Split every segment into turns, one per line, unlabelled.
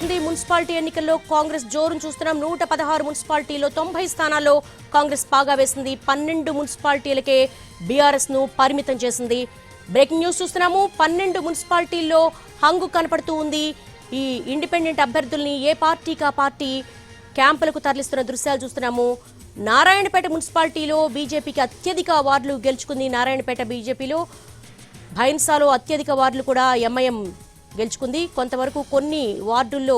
వేసింది. మున్సిపాలిటీ ఎన్నికల్లో కాంగ్రెస్ జోరును చూస్తున్నాం. 116 మున్సిపాలిటీలో 90 స్థానాల్లో కాంగ్రెస్ పాగా వేసింది. 12 మున్సిపాలిటీలకే బీఆర్ఎస్ ను పరిమితం చేసింది. బ్రేకింగ్ న్యూస్ చూస్తున్నాము. 12 మున్సిపాలిటీల్లో హంగు కనపడుతూ ఉంది. ఈ ఇండిపెండెంట్ అభ్యర్థుల్ని ఏ పార్టీకి ఆ పార్టీ క్యాంపులకు తరలిస్తున్న దృశ్యాలు చూస్తున్నాము. నారాయణపేట మున్సిపాలిటీలో బీజేపీకి అత్యధిక వార్డులు గెలుచుకుంది. నారాయణపేట బీజేపీలో భైన్సాలో అత్యధిక వార్డులు కూడా ఎంఐఎం గెలుచుకుంది. కొంతవరకు కొన్ని వార్డుల్లో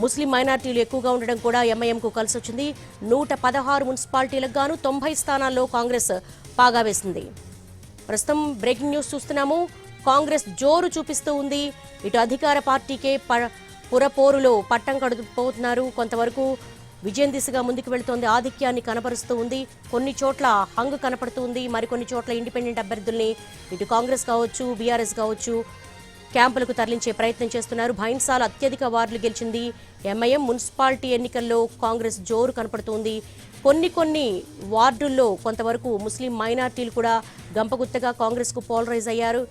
ముస్లిం మైనార్టీలు ఎక్కువగా ఉండడం కూడా ఎంఐఎంకు కలిసి వచ్చింది. 116 మున్సిపాలిటీలకు గాను 90 స్థానాల్లో కాంగ్రెస్ పాగా వేసింది. ప్రస్తుతం బ్రేకింగ్ న్యూస్ చూస్తున్నాము. కాంగ్రెస్ జోరు చూపిస్తూ ఉంది. ఇటు అధికార పార్టీకే పురపోరులో పట్టం కడుపుతున్నారు. కొంతవరకు విజయం దిశగా ముందుకు వెళుతోంది. ఆధిక్యాన్ని కనపరుస్తూ ఉంది. కొన్ని చోట్ల హంగు కనపడుతూ ఉంది. మరికొన్ని చోట్ల ఇండిపెండెంట్ అభ్యర్థుల్ని ఇటు కాంగ్రెస్ కావచ్చు, బీఆర్ఎస్ కావచ్చు క్యాంపులకు తరలించే ప్రయత్నం చేస్తున్నారు. భైన్సాల అత్యధిక వార్డులు గెలిచింది ఎంఐఎం. మున్సిపాలిటీ ఎన్నికల్లో కాంగ్రెస్ జోరు కనపడుతోంది. కొన్ని వార్డుల్లో కొంతవరకు ముస్లిం మైనార్టీలు కూడా గంపగుత్తగా కాంగ్రెస్కు పోలరైజ్ అయ్యారు.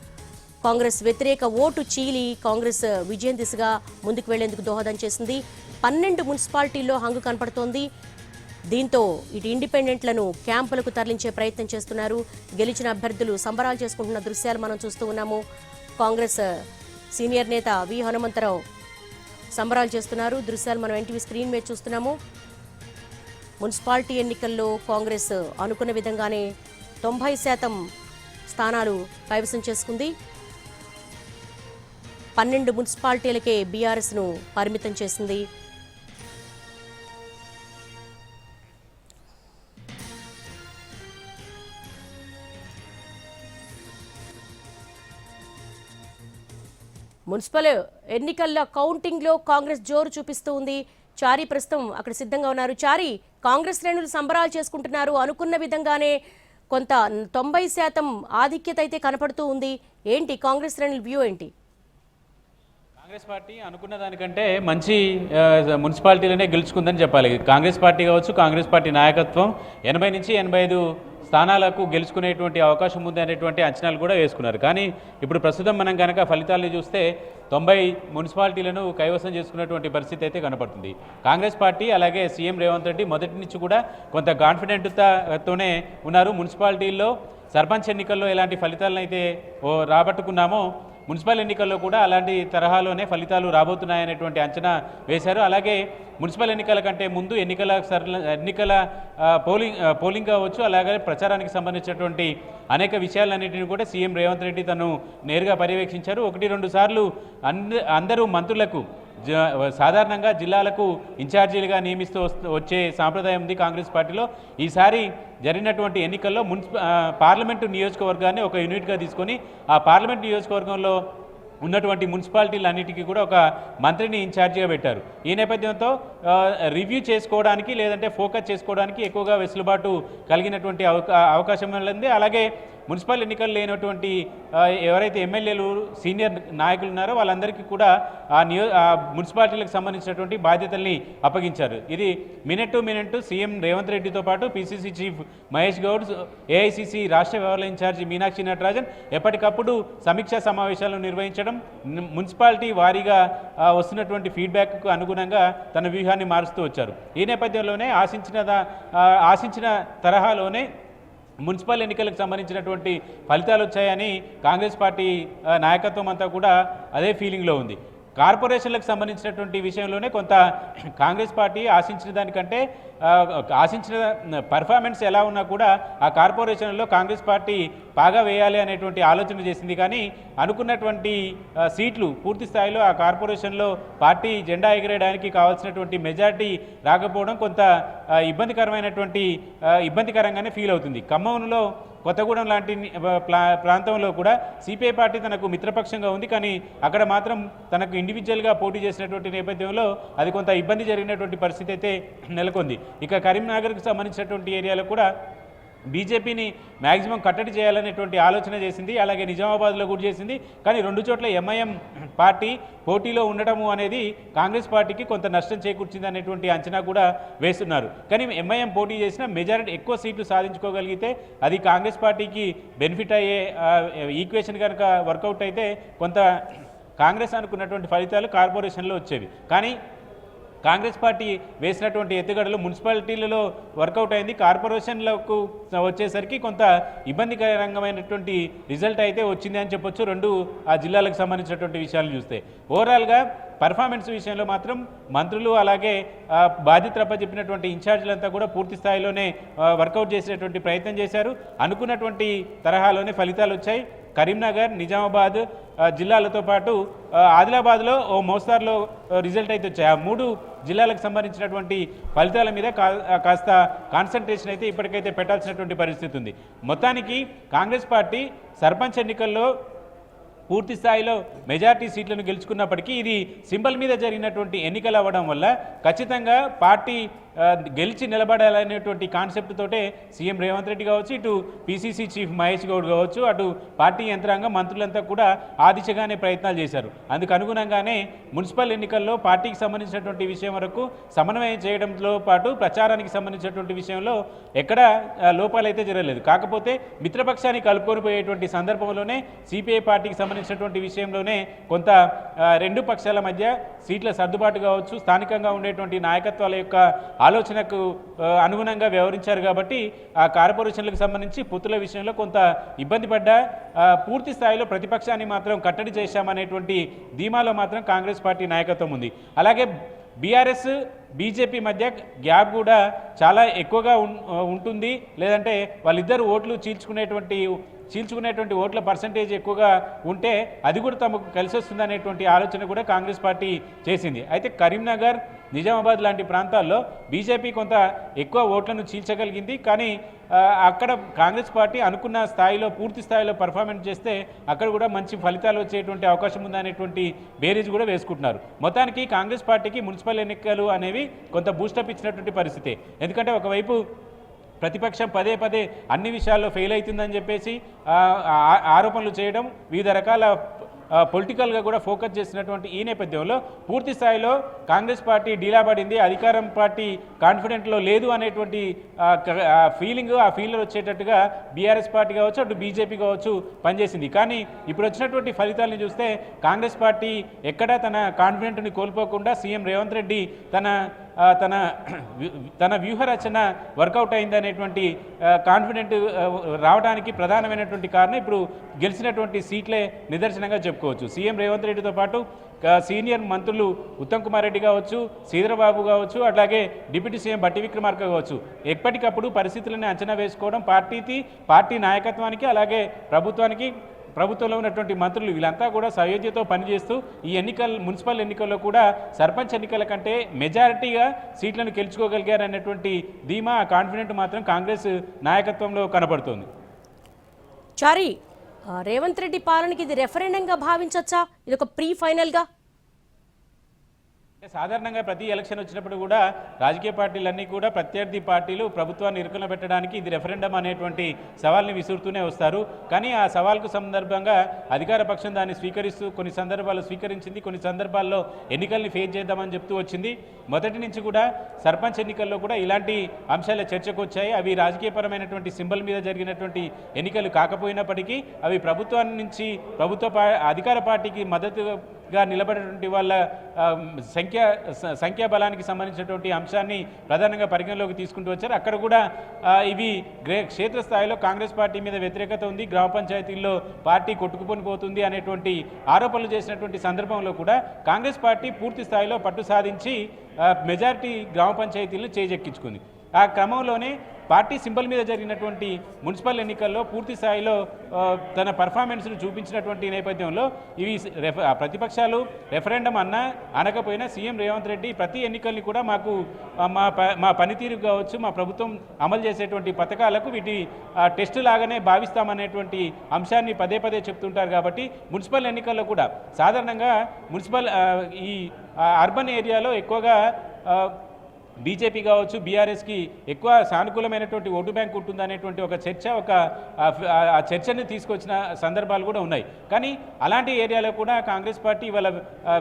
కాంగ్రెస్ వ్యతిరేక ఓటు చీలి కాంగ్రెస్ విజయం దిశగా ముందుకు వెళ్లేందుకు దోహదం చేసింది. 12 మున్సిపాలిటీల్లో హంగు కనపడుతోంది. దీంతో ఇటు ఇండిపెండెంట్లను క్యాంపులకు తరలించే ప్రయత్నం చేస్తున్నారు. గెలిచిన అభ్యర్థులు సంబరాలు చేసుకుంటున్న దృశ్యాలు మనం చూస్తూ ఉన్నాము. కాంగ్రెస్ సీనియర్ నేత వి హనుమంతరావు సంబరాలు చేస్తున్నారు. దృశ్యాలు మనం ఎన్టీవీ స్క్రీన్ మీద చూస్తున్నాము. మున్సిపాలిటీ ఎన్నికల్లో కాంగ్రెస్ అనుకున్న విధంగానే 90% స్థానాలు కైవసం చేసుకుంది. 12 మున్సిపాలిటీలకే బీఆర్ఎస్ ను పరిమితం చేసింది. మున్సిపల్ ఎన్నికల్లో కౌంటింగ్ లో కాంగ్రెస్ జోరు చూపిస్తూ ఉంది. చారి ప్రస్తుతం అక్కడ సిద్ధంగా ఉన్నారు. చారి, కాంగ్రెస్ శ్రేణులు సంబరాలు చేసుకుంటున్నారు. అనుకున్న విధంగానే కొంత 90% ఆధిక్యత అయితే కనపడుతూ ఉంది. ఏంటి కాంగ్రెస్ శ్రేణుల వ్యూ ఏంటి?
కాంగ్రెస్ పార్టీ అనుకున్న దానికంటే మంచి మున్సిపాలిటీలనే గెలుచుకుందని చెప్పాలి. కాంగ్రెస్ పార్టీ కావచ్చు, కాంగ్రెస్ పార్టీ నాయకత్వం 80 నుంచి 85 స్థానాలకు గెలుచుకునేటువంటి అవకాశం ఉంది అనేటువంటి అంచనాలు కూడా వేసుకున్నారు. కానీ ఇప్పుడు ప్రస్తుతం మనం కనుక ఫలితాలను చూస్తే 90 మున్సిపాలిటీలను కైవసం చేసుకున్నటువంటి పరిస్థితి అయితే కనపడుతుంది. కాంగ్రెస్ పార్టీ అలాగే సీఎం రేవంత్ రెడ్డి మొదటి నుంచి కూడా కొంత కాన్ఫిడెంట్తోనే ఉన్నారు. మున్సిపాలిటీల్లో సర్పంచ్ ఎన్నికల్లో ఎలాంటి ఫలితాలను అయితే రాబట్టుకున్నామో మున్సిపల్ ఎన్నికల్లో కూడా అలాంటి తరహాలోనే ఫలితాలు రాబోతున్నాయనేటువంటి అంచనా వేశారు. అలాగే మున్సిపల్ ఎన్నికల కంటే ముందు ఎన్నికల పోలింగ్ కావచ్చు, అలాగే ప్రచారానికి సంబంధించినటువంటి అనేక విషయాలన్నింటినీ కూడా సీఎం రేవంత్ రెడ్డి తను నేరుగా పర్యవేక్షించారు. 1-2 సార్లు అందరూ మంత్రులకు సాధారణంగా జిల్లాలకు ఇన్ఛార్జీలుగా నియమిస్తూ వచ్చే సాంప్రదాయం ఉంది కాంగ్రెస్ పార్టీలో. ఈసారి జరిగినటువంటి ఎన్నికల్లో పార్లమెంటు నియోజకవర్గాన్ని ఒక యూనిట్గా తీసుకొని ఆ పార్లమెంట్ నియోజకవర్గంలో ఉన్నటువంటి మున్సిపాలిటీలన్నిటికీ కూడా ఒక మంత్రిని ఇన్ఛార్జిగా పెట్టారు. ఈ నేపథ్యంతో రివ్యూ చేసుకోవడానికి లేదంటే ఫోకస్ చేసుకోవడానికి ఎక్కువగా వెసులుబాటు కలిగినటువంటి అవకాశం ఉంది. అలాగే మున్సిపల్ ఎన్నికలు లేనటువంటి ఎవరైతే ఎమ్మెల్యేలు సీనియర్ నాయకులు ఉన్నారో వాళ్ళందరికీ కూడా ఆ మున్సిపాలిటీలకు సంబంధించినటువంటి బాధ్యతల్ని అప్పగించారు. ఇది minute to minute CM Revanth రెడ్డితో పాటు PCC chief Mahesh Goud, AICC రాష్ట్ర వ్యవహారాల ఇన్ఛార్జి మీనాక్షి నటరాజన్ ఎప్పటికప్పుడు సమీక్షా సమావేశాలను నిర్వహించడం, మున్సిపాలిటీ వారీగా వస్తున్నటువంటి ఫీడ్బ్యాక్కు అనుగుణంగా తన వ్యూహాన్ని మారుస్తూ వచ్చారు. ఈ నేపథ్యంలోనే ఆశించిన తరహాలోనే మున్సిపల్ ఎన్నికలకు సంబంధించినటువంటి ఫలితాలు వచ్చాయని కాంగ్రెస్ పార్టీ నాయకత్వం అంతా కూడా అదే ఫీలింగ్లో ఉంది. కార్పొరేషన్లకు సంబంధించినటువంటి విషయంలోనే కొంత కాంగ్రెస్ పార్టీ ఆశించిన దానికంటే ఆశించిన పర్ఫార్మెన్స్ ఎలా ఉన్నా కూడా ఆ కార్పొరేషన్లో కాంగ్రెస్ పార్టీ బాగా వేయాలి అనేటువంటి ఆలోచన చేసింది. కానీ అనుకున్నటువంటి సీట్లు పూర్తి స్థాయిలో ఆ కార్పొరేషన్లో పార్టీ జెండా ఎగరేయడానికి కావాల్సినటువంటి మెజార్టీ రాకపోవడం కొంత ఇబ్బందికరంగానే ఫీల్ అవుతుంది. ఖమ్మంలో కొత్తగూడెం లాంటి ప్రాంతంలో కూడా సిపిఐ పార్టీ తనకు మిత్రపక్షంగా ఉంది. కానీ అక్కడ మాత్రం తనకు ఇండివిజువల్గా పోటీ చేసినటువంటి నేపథ్యంలో అది కొంత ఇబ్బంది జరిగినటువంటి పరిస్థితి అయితే నెలకొంది. ఇక కరీంనగర్కి సంబంధించినటువంటి ఏరియాలో కూడా బీజేపీని మ్యాక్సిమం కట్టడి చేయాలనేటువంటి ఆలోచన చేసింది. అలాగే నిజామాబాద్లో కూడా చేసింది. కానీ 2 చోట్ల ఎంఐఎం పార్టీ పోటీలో ఉండటము అనేది కాంగ్రెస్ పార్టీకి కొంత నష్టం చేకూర్చింది అనేటువంటి అంచనా కూడా వేస్తున్నారు. కానీ ఎంఐఎం పోటీ చేసిన మెజారిటీ ఎక్కువ సీట్లు సాధించుకోగలిగితే అది కాంగ్రెస్ పార్టీకి బెనిఫిట్ అయ్యే ఈక్వేషన్ కనుక వర్కౌట్ అయితే కొంత కాంగ్రెస్ అనుకున్నటువంటి ఫలితాలు కార్పొరేషన్లో వచ్చేవి. కానీ కాంగ్రెస్ పార్టీ వేసినటువంటి ఎత్తుగడలు మున్సిపాలిటీలలో వర్కౌట్ అయింది. కార్పొరేషన్లకు వచ్చేసరికి కొంత ఇబ్బందికరంగమైనటువంటి రిజల్ట్ అయితే వచ్చింది అని చెప్పొచ్చు. రెండు ఆ జిల్లాలకు సంబంధించినటువంటి విషయాలు చూస్తే ఓవరాల్గా పర్ఫార్మెన్స్ విషయంలో మాత్రం మంత్రులు అలాగే బాధ్యతలు అప్పచెప్పినటువంటి ఇన్ఛార్జీలంతా కూడా పూర్తి స్థాయిలోనే వర్కౌట్ చేసేటువంటి ప్రయత్నం చేశారు. అనుకున్నటువంటి తరహాలోనే ఫలితాలు వచ్చాయి. కరీంనగర్, నిజామాబాద్ జిల్లాలతో పాటు ఆదిలాబాద్లో ఓ మోస్తార్లో రిజల్ట్ అయితే వచ్చాయి. ఆ 3 జిల్లాలకు సంబంధించినటువంటి ఫలితాల మీద కాస్త కాన్సన్ట్రేషన్ అయితే ఇప్పటికైతే పెట్టాల్సినటువంటి పరిస్థితి ఉంది. మొత్తానికి కాంగ్రెస్ పార్టీ సర్పంచ్ ఎన్నికల్లో పూర్తి స్థాయిలో మెజార్టీ సీట్లను గెలుచుకున్నప్పటికీ ఇది సింబల్ మీద జరిగినటువంటి ఎన్నికలు అవ్వడం వల్ల ఖచ్చితంగా పార్టీ గెలిచి నిలబడాలనేటువంటి కాన్సెప్ట్ తోటే సీఎం రేవంత్ రెడ్డి కావచ్చు, ఇటు పీసీసీ చీఫ్ మహేష్ గౌడ్ కావచ్చు, అటు పార్టీ యంత్రాంగం మంత్రులంతా కూడా ఆ దిశగానే ప్రయత్నాలు చేశారు. అందుకు అనుగుణంగానే మున్సిపల్ ఎన్నికల్లో పార్టీకి సంబంధించినటువంటి విషయం వరకు సమన్వయం చేయడంతో పాటు ప్రచారానికి సంబంధించినటువంటి విషయంలో ఎక్కడ లోపాలైతే జరగలేదు. కాకపోతే మిత్రపక్షాన్ని కలుపుకొని పోయేటువంటి సందర్భంలోనే సిపిఐ పార్టీకి సంబంధించినటువంటి విషయంలోనే కొంత రెండు పక్షాల మధ్య సీట్ల సర్దుబాటు కావచ్చు, స్థానికంగా ఉండేటువంటి నాయకత్వాల యొక్క ఆలోచనకు అనుగుణంగా వ్యవహరించారు. కాబట్టి ఆ కార్పొరేషన్లకు సంబంధించి పొత్తుల విషయంలో కొంత ఇబ్బంది పడ్డా పూర్తి స్థాయిలో ప్రతిపక్షాన్ని మాత్రం కట్టడి చేశామనేటువంటి ధీమాలో మాత్రం కాంగ్రెస్ పార్టీ నాయకత్వం ఉంది. అలాగే బీఆర్ఎస్ బీజేపీ మధ్య గ్యాప్ కూడా చాలా ఎక్కువగా ఉంటుంది. లేదంటే వాళ్ళిద్దరు ఓట్లు చీల్చుకునేటువంటి ఓట్ల పర్సంటేజ్ ఎక్కువగా ఉంటే అది కూడా తమకు కలిసి వస్తుందనేటువంటి ఆలోచన కూడా కాంగ్రెస్ పార్టీ చేసింది. అయితే కరీంనగర్, నిజామాబాద్ లాంటి ప్రాంతాల్లో బీజేపీ కొంత ఎక్కువ ఓట్లను చీల్చగలిగింది. కానీ అక్కడ కాంగ్రెస్ పార్టీ అనుకున్న స్థాయిలో పూర్తి స్థాయిలో పర్ఫార్మెన్స్ చేస్తే అక్కడ కూడా మంచి ఫలితాలు వచ్చేటువంటి అవకాశం ఉందనేటువంటి బేరీజ్ కూడా వేసుకుంటున్నారు. మొత్తానికి కాంగ్రెస్ పార్టీకి మున్సిపల్ ఎన్నికలు అనేవి కొంత బూస్టప్ ఇచ్చినటువంటి పరిస్థితి. ఎందుకంటే ఒకవైపు ప్రతిపక్షం పదే పదే అన్ని విషయాల్లో ఫెయిల్ అవుతుందని చెప్పేసి ఆరోపణలు చేయడం, వివిధ రకాల పొలిటికల్గా కూడా ఫోకస్ చేసినటువంటి ఈ నేపథ్యంలో పూర్తి స్థాయిలో కాంగ్రెస్ పార్టీ డీలాపడింది, అధికారం పార్టీ కాన్ఫిడెంట్లో లేదు అనేటువంటి ఫీలింగ్ ఆ ఫీల్డ్ వచ్చేటట్టుగా బీఆర్ఎస్ పార్టీ కావచ్చు, అటు బీజేపీ కావచ్చు పనిచేసింది. కానీ ఇప్పుడు వచ్చినటువంటి ఫలితాలను చూస్తే కాంగ్రెస్ పార్టీ ఎక్కడా తన కాన్ఫిడెంట్ని కోల్పోకుండా సీఎం రేవంత్ రెడ్డి తన వ్యూహరచన వర్కౌట్ అయిందనేటువంటి కాన్ఫిడెంట్ రావడానికి ప్రధానమైనటువంటి కారణం ఇప్పుడు గెలిచినటువంటి సీట్లే నిదర్శనంగా చెప్పుకోవచ్చు. సీఎం రేవంత్ రెడ్డితో పాటు సీనియర్ మంత్రులు ఉత్తమ్ కుమార్ రెడ్డి కావచ్చు, శ్రీధరబాబు కావచ్చు, అట్లాగే డిప్యూటీ సీఎం బట్టి విక్రమార్క కావచ్చు ఎప్పటికప్పుడు పరిస్థితులను అంచనా వేసుకోవడం పార్టీ నాయకత్వానికి అలాగే ప్రభుత్వంలో ఉన్నటువంటి మంత్రులు వీళ్ళంతా కూడా సయోధ్యతో పనిచేస్తూ ఈ మున్సిపల్ ఎన్నికల్లో కూడా సర్పంచ్ ఎన్నికల కంటే మెజారిటీగా సీట్లను గెలుచుకోగలిగారనేటువంటి ధీమా కాన్ఫిడెంట్ మాత్రం కాంగ్రెస్ నాయకత్వంలో కనబడుతోంది.
చారి, రేవంత్ రెడ్డి పాలనకి ఇది రెఫరెండంగా భావించచ్చా? ఇది ఒక ప్రీ ఫైనల్గా?
సాధారణంగా ప్రతి ఎలక్షన్ వచ్చినప్పుడు కూడా రాజకీయ పార్టీలన్నీ కూడా ప్రత్యర్థి పార్టీలు ప్రభుత్వాన్ని ఇరుకున పెట్టడానికి ఇది రెఫరెండం అనేటువంటి సవాల్ని విసురుతూనే వస్తారు. కానీ ఆ సవాల్కు సందర్భంగా అధికార పక్షం దాన్ని స్వీకరిస్తూ కొన్ని సందర్భాల్లో స్వీకరించింది, కొన్ని సందర్భాల్లో ఎన్నికల్ని ఫేస్ చేద్దామని చెప్తూ వచ్చింది. మొదటి నుంచి కూడా సర్పంచ్ ఎన్నికల్లో కూడా ఇలాంటి అంశాల చర్చకు వచ్చాయి. అవి రాజకీయపరమైనటువంటి సింబల్ మీద జరిగినటువంటి ఎన్నికలు కాకపోయినప్పటికీ అవి అధికార పార్టీకి మద్దతుగా నిలబడేటువంటి వాళ్ళ సంఖ్యాబలానికి సంబంధించినటువంటి అంశాన్ని ప్రధానంగా పరిగణలోకి తీసుకుంటూ వచ్చారు. అక్కడ కూడా ఇవి క్షేత్రస్థాయిలో కాంగ్రెస్ పార్టీ మీద వ్యతిరేకత ఉంది, గ్రామ పంచాయతీల్లో పార్టీ కొట్టుకుపోని పోతుంది అనేటువంటి ఆరోపణలు చేసినటువంటి సందర్భంలో కూడా కాంగ్రెస్ పార్టీ పూర్తి స్థాయిలో పట్టు సాధించి మెజారిటీ గ్రామ పంచాయతీలను చేజెక్కించుకుంది. ఆ క్రమంలోనే పార్టీ సింబల్ మీద జరిగినటువంటి మున్సిపల్ ఎన్నికల్లో పూర్తి స్థాయిలో తన పర్ఫార్మెన్స్ను చూపించినటువంటి నేపథ్యంలో ఇవి ప్రతిపక్షాలు రెఫరెండం అనకపోయినా సీఎం రేవంత్ రెడ్డి ప్రతి ఎన్నికల్ని కూడా మా పనితీరు కావచ్చు, మా ప్రభుత్వం అమలు చేసేటువంటి పథకాలకు వీటి టెస్టు లాగానే భావిస్తామనేటువంటి అంశాన్ని పదే పదే చెప్తుంటారు. కాబట్టి మున్సిపల్ ఎన్నికల్లో కూడా సాధారణంగా ఈ అర్బన్ ఏరియాలో ఎక్కువగా బీజేపీ కావచ్చు, బీఆర్ఎస్కి ఎక్కువ సానుకూలమైనటువంటి ఓటు బ్యాంక్ ఉంటుందనేటువంటి ఒక చర్చని తీసుకొచ్చిన సందర్భాలు కూడా ఉన్నాయి. కానీ అలాంటి ఏరియాలో కూడా కాంగ్రెస్ పార్టీ వాళ్ళ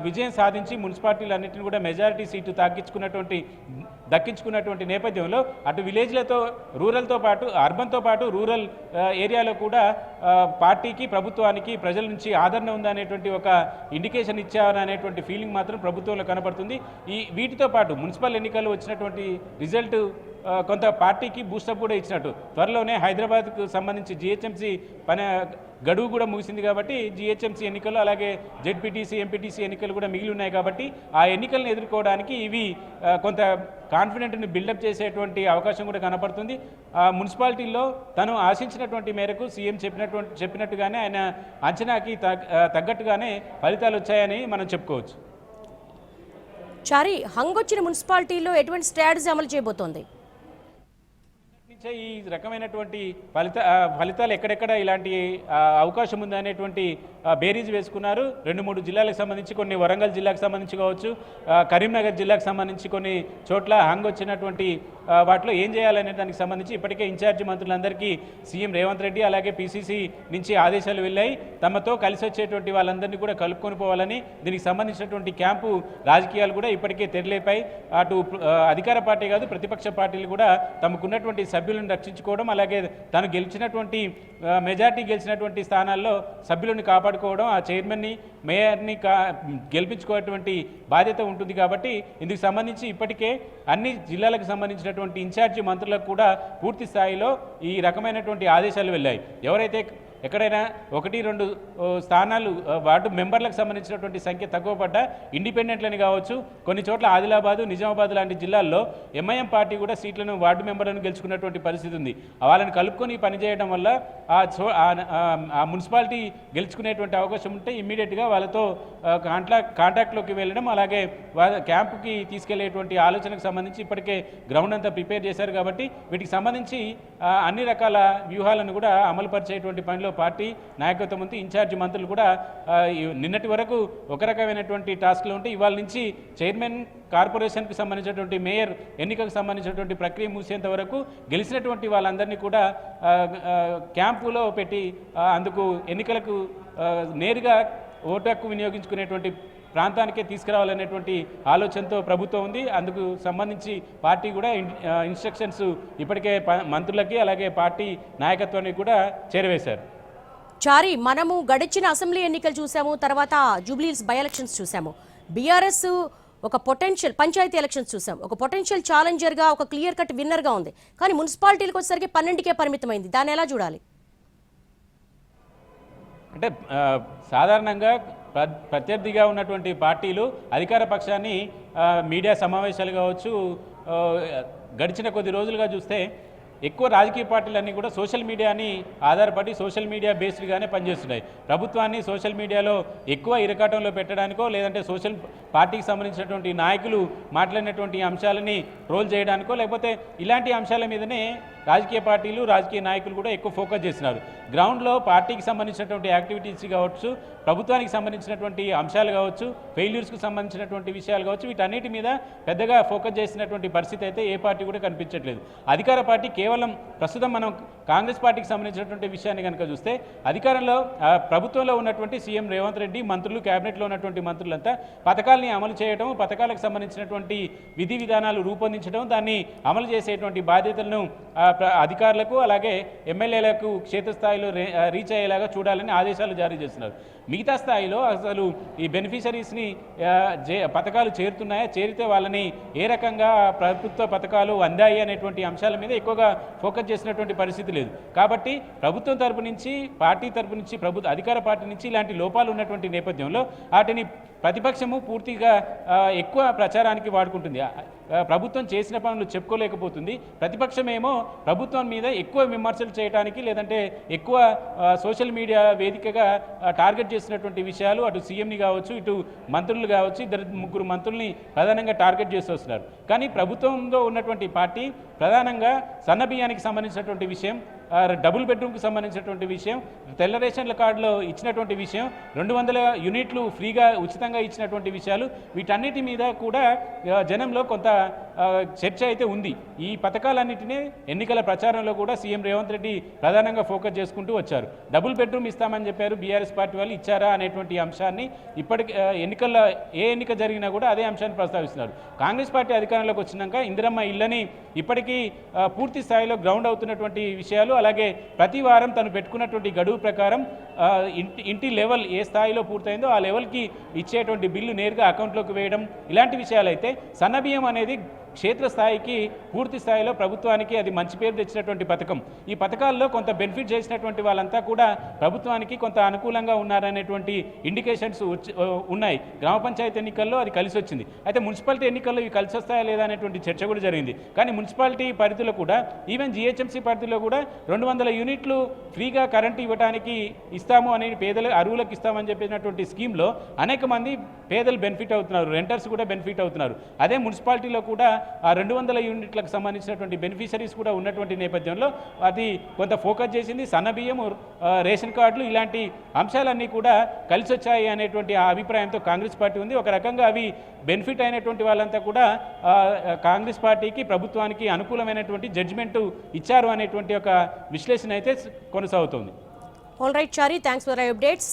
విజయం సాధించి మున్సిపాలిటీలన్నింటినీ కూడా మెజారిటీ సీటు తగ్గించుకున్నటువంటి దక్కించుకున్నటువంటి నేపథ్యంలో అటు విలేజ్లతో రూరల్తో పాటు అర్బన్తో పాటు రూరల్ ఏరియాలో కూడా పార్టీకి ప్రభుత్వానికి ప్రజల నుంచి ఆదరణ ఉందనేటువంటి ఒక ఇండికేషన్ ఇచ్చారనేటువంటి ఫీలింగ్ మాత్రం ప్రభుత్వంలో కనపడుతుంది. వీటితో పాటు మున్సిపల్ ఎన్నికల్లో వచ్చినటువంటి రిజల్ట్ కొంత పార్టీకి బూస్టప్ కూడా ఇచ్చినట్టు. త్వరలోనే హైదరాబాద్కు సంబంధించి జిహెచ్ఎంసీ గడువు కూడా ముగిసింది కాబట్టి జిహెచ్ఎంసీ ఎన్నికలు అలాగే జెడ్పీటీసీ ఎంపీటీసీ ఎన్నికలు కూడా మిగిలి ఉన్నాయి కాబట్టి ఆ ఎన్నికలను ఎదుర్కోవడానికి ఇవి కొంత కాన్ఫిడెంట్ని బిల్డప్ చేసేటువంటి అవకాశం కూడా కనపడుతుంది. మున్సిపాలిటీల్లో తను ఆశించినటువంటి మేరకు సీఎం చెప్పినట్టుగానే ఆయన అంచనాకి తగ్గట్టుగానే ఫలితాలు వచ్చాయని మనం చెప్పుకోవచ్చు.
చారి, హంగొచ్చిన మున్సిపాలిటీలో ఎటువంటి స్ట్రాటజీ అమలు చేయబోతోంది?
ఈ రకమైనటువంటి ఫలితాలు ఎక్కడెక్కడ ఇలాంటి అవకాశం ఉంది అనేటువంటి బేరీజ్ వేసుకున్నారు. 2-3 జిల్లాలకు సంబంధించి, కొన్ని వరంగల్ జిల్లాకు సంబంధించి కావచ్చు, కరీంనగర్ జిల్లాకు సంబంధించి కొన్ని చోట్ల హంగ్ వచ్చినటువంటి వాటిలో ఏం చేయాలనే దానికి సంబంధించి ఇప్పటికే ఇన్ఛార్జి మంత్రులందరికీ సీఎం రేవంత్ రెడ్డి అలాగే పీసీసీ నుంచి ఆదేశాలు వెళ్ళాయి. తమతో కలిసి వచ్చేటువంటి వాళ్ళందరినీ కూడా కలుపుకొని పోవాలని, దీనికి సంబంధించినటువంటి క్యాంపు రాజకీయాలు కూడా ఇప్పటికే తెరలేపాయి. అటు అధికార పార్టీ కాదు ప్రతిపక్ష పార్టీలు కూడా తమకున్నటువంటి సభ్యులను రక్షించుకోవడం, అలాగే తను గెలిచినటువంటి మెజార్టీ గెలిచినటువంటి స్థానాల్లో సభ్యులను కాపాడుకోవడం, ఆ చైర్మన్ని మేయర్ని గెలిపించుకోవటువంటి బాధ్యత ఉంటుంది. కాబట్టి ఇందుకు సంబంధించి ఇప్పటికే అన్ని జిల్లాలకు సంబంధించినటువంటి ఇన్ఛార్జి మంత్రులకు కూడా పూర్తి స్థాయిలో ఈ రకమైనటువంటి ఆదేశాలు వెళ్ళాయి. ఎవరైతే ఎక్కడైనా 1-2 స్థానాలు వార్డు మెంబర్లకు సంబంధించినటువంటి సంఖ్య తక్కువ పడ్డా ఇండిపెండెంట్లని కావచ్చు, కొన్ని చోట్ల ఆదిలాబాదు నిజామాబాద్ లాంటి జిల్లాల్లో ఎంఐఎం పార్టీ కూడా సీట్లను వార్డు మెంబర్లను గెలుచుకున్నటువంటి పరిస్థితి ఉంది. వాళ్ళని కలుపుకొని పనిచేయడం వల్ల ఆ మున్సిపాలిటీ గెలుచుకునేటువంటి అవకాశం ఉంటే ఇమ్మీడియట్గా వాళ్ళతో కాంటాక్ట్లోకి వెళ్ళడం, అలాగే క్యాంపుకి తీసుకెళ్లేటువంటి ఆలోచనకు సంబంధించి ఇప్పటికే గ్రౌండ్ అంతా ప్రిపేర్ చేశారు. కాబట్టి వీటికి సంబంధించి అన్ని రకాల వ్యూహాలను కూడా అమలుపరిచేటువంటి పనిలో పార్టీ నాయకత్వం ఉంది. ఇన్ఛార్జి మంత్రులు కూడా నిన్నటి వరకు ఒక రకమైనటువంటి టాస్క్లో ఉంటే ఇవాళ నుంచి చైర్మన్, కార్పొరేషన్కి సంబంధించినటువంటి మేయర్ ఎన్నికకు సంబంధించినటువంటి ప్రక్రియ మూసేంత వరకు గెలిచినటువంటి వాళ్ళందరినీ కూడా క్యాంపులో పెట్టి అందుకు ఎన్నికలకు నేరుగా ఓటు హక్కు వినియోగించుకునేటువంటి ప్రాంతానికే తీసుకురావాలనేటువంటి ఆలోచనతో ప్రభుత్వం ఉంది. అందుకు సంబంధించి పార్టీ కూడా ఇన్స్ట్రక్షన్స్ ఇప్పటికే మంత్రులకి అలాగే పార్టీ నాయకత్వానికి కూడా చేరవేశారు.
చారి, మనము గడిచిన అసెంబ్లీ ఎన్నికలు చూసాము, తర్వాత జూబ్లీహిల్స్ బై ఎలక్షన్స్ చూసాము. బీఆర్ఎస్ ఒక పొటెన్షియల్ పంచాయతీ ఎలక్షన్స్ చూసాం, ఒక పొటెన్షియల్ ఛాలెంజర్గా, ఒక క్లియర్ కట్ విన్నర్గా ఉంది. కానీ మున్సిపాలిటీలకు వచ్చేసరికి 12కే పరిమితమైంది. దాన్ని ఎలా చూడాలి?
అంటే సాధారణంగా ప్రత్యర్థిగా ఉన్నటువంటి పార్టీలు అధికార పక్షాన్ని మీడియా సమావేశాలు కావచ్చు, గడిచిన కొద్ది రోజులుగా చూస్తే ఎక్కువ రాజకీయ పార్టీలన్నీ కూడా సోషల్ మీడియాని ఆధారపడి సోషల్ మీడియా బేస్డ్గానే పనిచేస్తున్నాయి. ప్రభుత్వాన్ని సోషల్ మీడియాలో ఎక్కువ ఇరకాటంలో పెట్టడానికో, లేదంటే సోషల్ పార్టీకి సంబంధించినటువంటి నాయకులు మాట్లాడినటువంటి అంశాలని ట్రోల్ చేయడానికో, లేకపోతే ఇలాంటి అంశాల మీదనే రాజకీయ పార్టీలు రాజకీయ నాయకులు కూడా ఎక్కువ ఫోకస్ చేస్తున్నారు. గ్రౌండ్లో పార్టీకి సంబంధించినటువంటి యాక్టివిటీస్ కావచ్చు, ప్రభుత్వానికి సంబంధించినటువంటి అంశాలు కావచ్చు, ఫెయిల్యూర్స్కి సంబంధించినటువంటి విషయాలు కావచ్చు, వీటన్నిటి మీద పెద్దగా ఫోకస్ చేసినటువంటి పరిస్థితి అయితే ఏ పార్టీ కూడా కనిపించట్లేదు. అధికార పార్టీ కేవలం ప్రస్తుతం మనం కాంగ్రెస్ పార్టీకి సంబంధించినటువంటి విషయాన్ని కనుక చూస్తే, అధికారంలో ప్రభుత్వంలో ఉన్నటువంటి సీఎం రేవంత్ రెడ్డి, మంత్రులు, క్యాబినెట్లో ఉన్నటువంటి మంత్రులంతా పథకాలని అమలు చేయడం, పథకాలకు సంబంధించినటువంటి విధి విధానాలు రూపొందించడం, దాన్ని అమలు చేసేటువంటి బాధ్యతలను అధికారులకు అలాగే ఎమ్మెల్యేలకు క్షేత్రస్థాయిలో రీచ్ అయ్యేలాగా చూడాలని ఆదేశాలు జారీ చేస్తున్నారు. మిగతా స్థాయిలో అసలు ఈ బెనిఫిషరీస్ని పథకాలు చేరుతున్నాయా, చేరితే వాళ్ళని ఏ రకంగా ప్రభుత్వ పథకాలు అందాయి అనేటువంటి అంశాల మీద ఎక్కువగా ఫోకస్ చేసినటువంటి పరిస్థితి లేదు. కాబట్టి ప్రభుత్వం తరపు నుంచి, పార్టీ తరపు నుంచి, అధికార పార్టీ నుంచి ఇలాంటి లోపాలు ఉన్నటువంటి నేపథ్యంలో వాటిని ప్రతిపక్షము పూర్తిగా ఎక్కువ ప్రచారానికి వాడుకుంటుంది. ప్రభుత్వం చేసిన పనులు చెప్పుకోలేకపోతుంది. ప్రతిపక్షమేమో ప్రభుత్వం మీద ఎక్కువ విమర్శలు చేయడానికి, లేదంటే ఎక్కువ సోషల్ మీడియా వేదికగా టార్గెట్ చేసినటువంటి విషయాలు, అటు సీఎంని కావచ్చు, ఇటు మంత్రులు కావచ్చు, 2-3 మంత్రుల్ని ప్రధానంగా టార్గెట్ చేస్తూ వస్తున్నారు. కానీ ప్రభుత్వంలో ఉన్నటువంటి పార్టీ ప్రధానంగా సన్నబియ్యానికి సంబంధించినటువంటి విషయం, డబుల్ బెడ్రూమ్కి సంబంధించినటువంటి విషయం, తెల్ల రేషన్ల కార్డులో ఇచ్చినటువంటి విషయం, 200 యూనిట్లు ఫ్రీగా ఉచితంగా ఇచ్చినటువంటి విషయాలు, వీటన్నిటి మీద కూడా జనంలో కొంత చర్చ అయితే ఉంది. ఈ పథకాలన్నింటినీ ఎన్నికల ప్రచారంలో కూడా సీఎం రేవంత్ రెడ్డి ప్రధానంగా ఫోకస్ చేసుకుంటూ వచ్చారు. డబుల్ బెడ్రూమ్ ఇస్తామని చెప్పారు, బీఆర్ఎస్ పార్టీ వాళ్ళు ఇచ్చారా అనేటువంటి అంశాన్ని ఇప్పటికి ఎన్నికల్లో ఏ ఎన్నిక జరిగినా కూడా అదే అంశాన్ని ప్రస్తావిస్తున్నారు. కాంగ్రెస్ పార్టీ అధికారంలోకి వచ్చినాక ఇందిరమ్మ ఇళ్ళని ఇప్పటికీ పూర్తి స్థాయిలో గ్రౌండ్ అవుతున్నటువంటి విషయాలు, అలాగే ప్రతి వారం తను పెట్టుకున్నటువంటి గడువు ప్రకారం ఇంటి లెవెల్ ఏ స్థాయిలో పూర్తయిందో ఆ లెవెల్కి ఇచ్చేటువంటి బిల్లు నేరుగా అకౌంట్లోకి వేయడం, ఇలాంటి విషయాలైతే సన్నబియ్యం అనేది క్షేత్రస్థాయికి పూర్తి స్థాయిలో ప్రభుత్వానికి అది మంచి పేరు తెచ్చినటువంటి పథకం. ఈ పథకాల్లో కొంత బెనిఫిట్ చేసినటువంటి వాళ్ళంతా కూడా ప్రభుత్వానికి కొంత అనుకూలంగా ఉన్నారనేటువంటి ఇండికేషన్స్ ఉన్నాయి. గ్రామ పంచాయతీ ఎన్నికల్లో అది కలిసి వచ్చింది. అయితే మున్సిపాలిటీ ఎన్నికల్లో ఇవి కలిసి వస్తాయా లేదా అనేటువంటి చర్చ కూడా జరిగింది. కానీ మున్సిపాలిటీ పరిధిలో కూడా, ఈవెన్ జిహెచ్ఎంసీ పరిధిలో కూడా 200 యూనిట్లు ఫ్రీగా కరెంటు ఇవ్వడానికి ఇస్తాము అని పేదల అరువులకు ఇస్తామని చెప్పినటువంటి స్కీమ్లో అనేక మంది పేదలు బెనిఫిట్ అవుతున్నారు, రెంటర్స్ కూడా బెనిఫిట్ అవుతున్నారు. అదే మున్సిపాలిటీలో కూడా ఆ 200 యూనిట్లకు సంబంధించినటువంటి బెనిఫిషరీస్ కూడా ఉన్నటువంటి నేపథ్యంలో అది కొంత ఫోకస్ చేసింది. సన్నబియ్యం, రేషన్ కార్డులు ఇలాంటి అంశాలన్నీ కూడా కలిసి వచ్చాయి అనేటువంటి ఆ అభిప్రాయంతో కాంగ్రెస్ పార్టీ ఉంది. ఒక రకంగా అవి బెనిఫిట్ అయినటువంటి వాళ్ళంతా కూడా కాంగ్రెస్ పార్టీకి, ప్రభుత్వానికి అనుకూలమైనటువంటి జడ్జిమెంటు ఇచ్చారు అనేటువంటి ఒక విశ్లేషణ అయితే కొనసాగుతోంది.
All right Chari, thanks for updates.